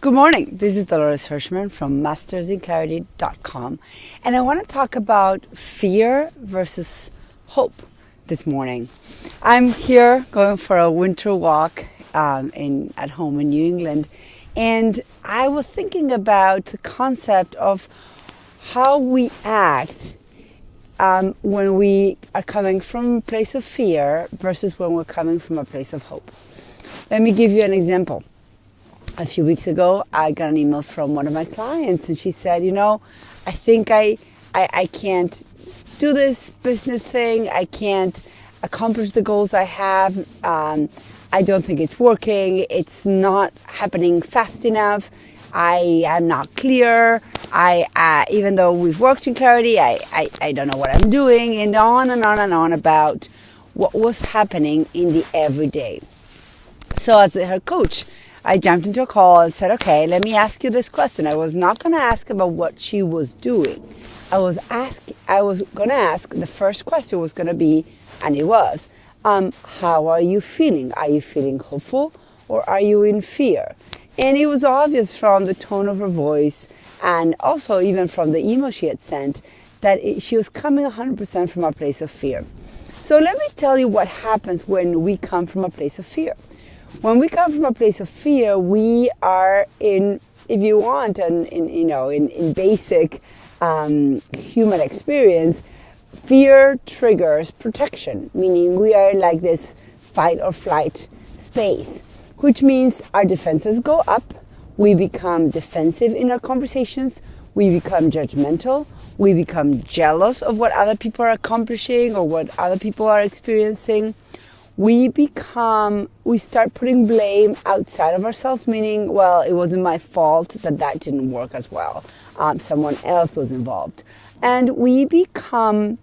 Good morning. This is Dolores Hirschman from mastersinclarity.com, and I want to talk about fear versus hope this morning. I'm here going for a winter walk at home in New England, and I was thinking about the concept of how we act when we are coming from a place of fear versus when we're coming from a place of hope. Let me give you an example. A few weeks ago, I got an email from one of my clients, and she said, I think I can't do this business thing. I can't accomplish the goals I have. I don't think it's working. It's not happening fast enough. I am not clear. Even though we've worked in clarity, I don't know what I'm doing, and on and on and on about what was happening in the everyday. So as her coach, I jumped into a call and said, okay, let me ask you this question. I was not going to ask about what she was doing. I was going to ask, the first question was going to be, and it was, how are you feeling? Are you feeling hopeful or are you in fear? And it was obvious from the tone of her voice and also even from the email she had sent that she was coming 100% from a place of fear. So let me tell you what happens when we come from a place of fear. When we come from a place of fear, we are in basic human experience, fear triggers protection, meaning we are like this fight or flight space, which means our defenses go up, we become defensive in our conversations, we become judgmental, we become jealous of what other people are accomplishing or what other people are experiencing. We start putting blame outside of ourselves, meaning, well, it wasn't my fault that didn't work as well. Someone else was involved. And we become,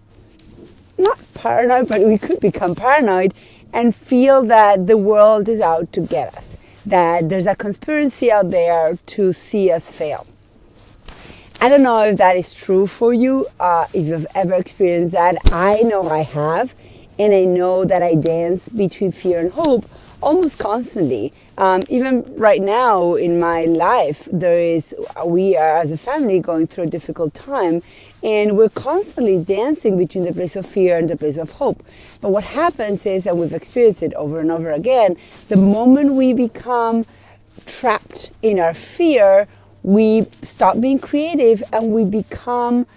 not paranoid, but we could become paranoid and feel that the world is out to get us, that there's a conspiracy out there to see us fail. I don't know if that is true for you, if you've ever experienced that. I know I have. And I know that I dance between fear and hope almost constantly. Even right now in my life, we are as a family going through a difficult time, and we're constantly dancing between the place of fear and the place of hope. But what happens is, and we've experienced it over and over again, the moment we become trapped in our fear, we stop being creative and we become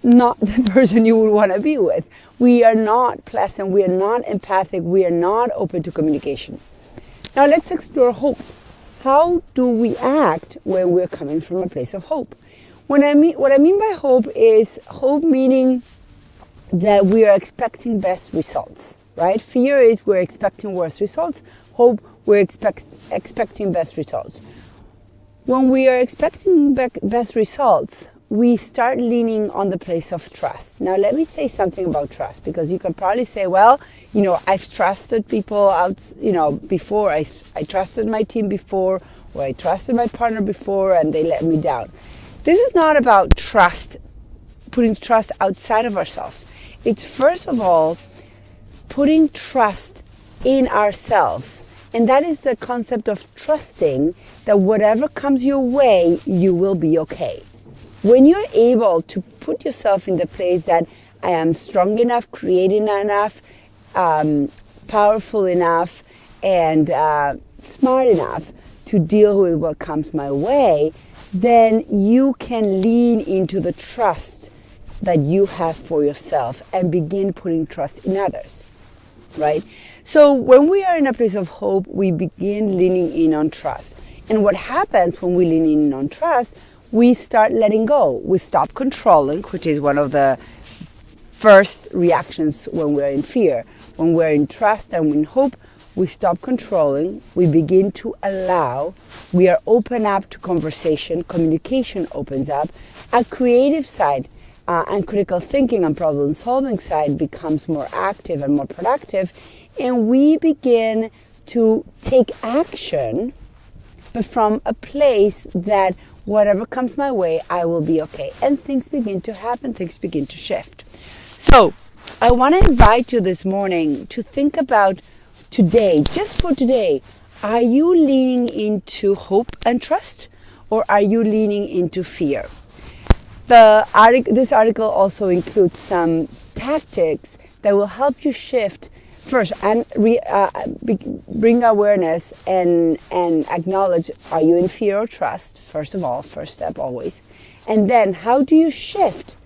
not the person you would want to be with. We are not pleasant, we are not empathic, we are not open to communication. Now let's explore hope. How do we act when we're coming from a place of hope? What I mean by hope is hope meaning that we are expecting best results, right? Fear is we're expecting worse results. Hope, we're expecting best results. When we are expecting best results, we start leaning on the place of trust. Now, let me say something about trust, because you can probably say, well, I've trusted people out, before. I trusted my team before, or I trusted my partner before, and they let me down. This is not about trust, putting trust outside of ourselves. It's first of all, putting trust in ourselves. And that is the concept of trusting that whatever comes your way, you will be okay. When you're able to put yourself in the place that I am strong enough, creative enough, powerful enough, and smart enough to deal with what comes my way, then you can lean into the trust that you have for yourself and begin putting trust in others, right? So when we are in a place of hope, we begin leaning in on trust. And what happens when we lean in on trust, we start letting go. We stop controlling, which is one of the first reactions when we're in fear. When we're in trust and in hope, we stop controlling. We begin to allow. We are open up to conversation. Communication opens up. A creative side and critical thinking and problem solving side becomes more active and more productive. And we begin to take action, but from a place that whatever comes my way, I will be okay. And things begin to happen, things begin to shift. So I want to invite you this morning to think about today, just for today, Are you leaning into hope and trust, or are you leaning into fear? This article also includes some tactics that will help you shift first and bring awareness and acknowledge, are you in fear or trust? First of all, first step always. And then how do you shift?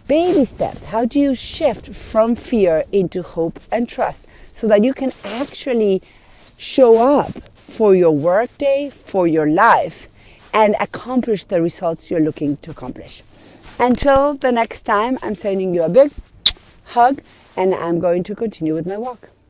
Baby steps. How do you shift from fear into hope and trust so that you can actually show up for your workday, for your life, and accomplish the results you're looking to accomplish? Until the next time, I'm sending you a big hug, and I'm going to continue with my walk.